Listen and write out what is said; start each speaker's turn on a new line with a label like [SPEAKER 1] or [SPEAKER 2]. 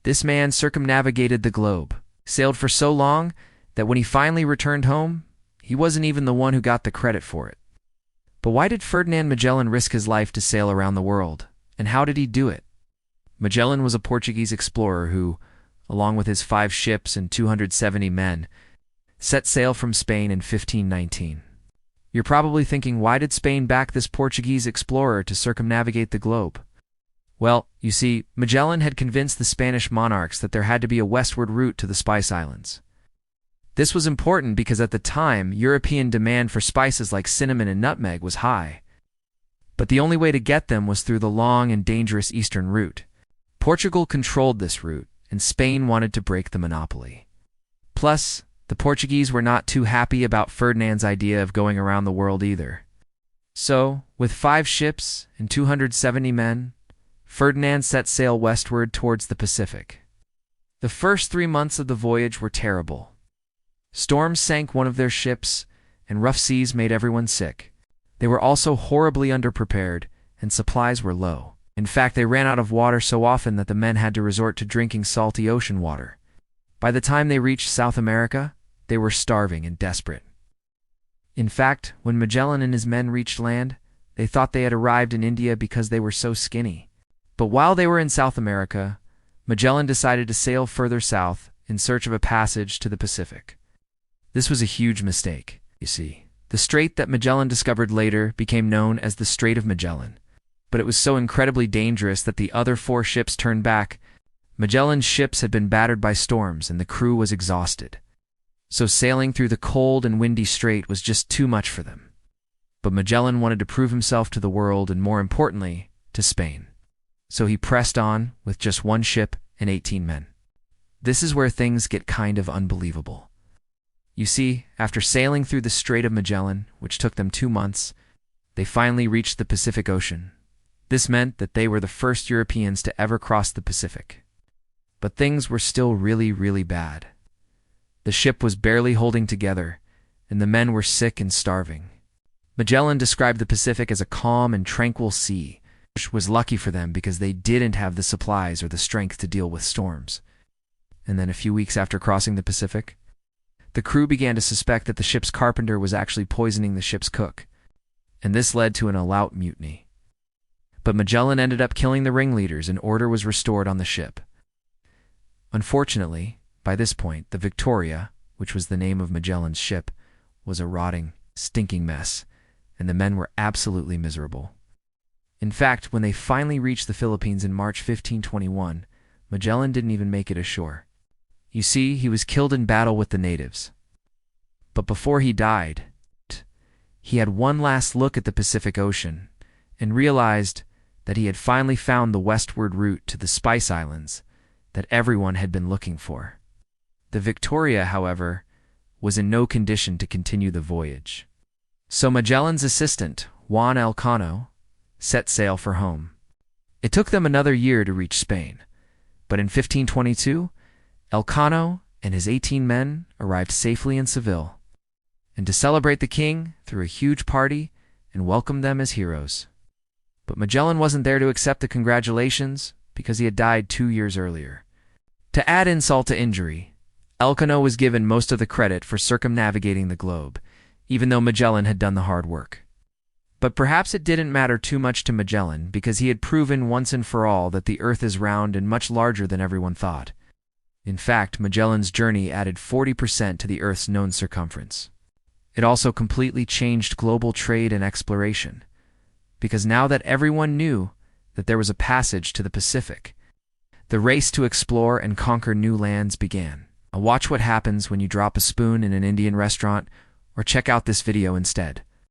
[SPEAKER 1] This man circumnavigated the globe, sailed for so long that when he finally returned home, he wasn't even the one who got the credit for it. But why did Ferdinand Magellan risk his life to sail around the world, and how did he do it? Magellan was a Portuguese explorer who, along with his 5 ships and 270 men, set sail from Spain in 1519. You're probably thinking, why did Spain back this Portuguese explorer to circumnavigate the globe? Well, you see, Magellan had convinced the Spanish monarchs that there had to be a westward route to the Spice Islands. This was important because at the time, European demand for spices like cinnamon and nutmeg was high. But the only way to get them was through the long and dangerous eastern route. Portugal controlled this route, and Spain wanted to break the monopoly. Plus, the Portuguese were not too happy about Ferdinand's idea of going around the world either. So, with 5 ships and 270 men, Ferdinand set sail westward towards the Pacific. The first 3 months of the voyage were terrible. Storms sank one of their ships, and rough seas made everyone sick. They were also horribly underprepared, and supplies were low. In fact, they ran out of water so often that the men had to resort to drinking salty ocean water. By the time they reached South America, they were starving and desperate. In fact, when Magellan and his men reached land, they thought they had arrived in India because they were so skinny. But while they were in South America, Magellan decided to sail further south in search of a passage to the Pacific. This was a huge mistake, you see. The strait that Magellan discovered later became known as the Strait of Magellan, but it was so incredibly dangerous that the other 4 ships turned back. Magellan's ships had been battered by storms and the crew was exhausted. So sailing through the cold and windy strait was just too much for them. But Magellan wanted to prove himself to the world and, more importantly, to Spain. So he pressed on with just 1 ship and 18 men. This is where things get kind of unbelievable. You see, after sailing through the Strait of Magellan, which took them 2 months, they finally reached the Pacific Ocean. This meant that they were the first Europeans to ever cross the Pacific. But things were still really, really bad. The ship was barely holding together, and the men were sick and starving. Magellan described the Pacific as a calm and tranquil sea, which was lucky for them because they didn't have the supplies or the strength to deal with storms. And then a few weeks after crossing the Pacific, the crew began to suspect that the ship's carpenter was actually poisoning the ship's cook, and this led to an all-out mutiny. But Magellan ended up killing the ringleaders and order was restored on the ship. Unfortunately, by this point, the Victoria, which was the name of Magellan's ship, was a rotting, stinking mess, and the men were absolutely miserable. In fact, when they finally reached the Philippines in March 1521, Magellan didn't even make it ashore. You see, he was killed in battle with the natives. But before he died, he had one last look at the Pacific Ocean and realized that he had finally found the westward route to the Spice Islands that everyone had been looking for. The Victoria, however, was in no condition to continue the voyage. So Magellan's assistant, Juan Elcano, set sail for home. It took them another year to reach Spain, but in 1522, Elcano and his 18 men arrived safely in Seville, and to celebrate the king threw a huge party and welcomed them as heroes. But Magellan wasn't there to accept the congratulations because he had died 2 years earlier. To add insult to injury, Elcano was given most of the credit for circumnavigating the globe, even though Magellan had done the hard work. But perhaps it didn't matter too much to Magellan because he had proven once and for all that the Earth is round and much larger than everyone thought. In fact, Magellan's journey added 40% to the Earth's known circumference. It also completely changed global trade and exploration, because now that everyone knew that there was a passage to the Pacific, the race to explore and conquer new lands began. Now watch what happens when you drop a spoon in an Indian restaurant, or check out this video instead.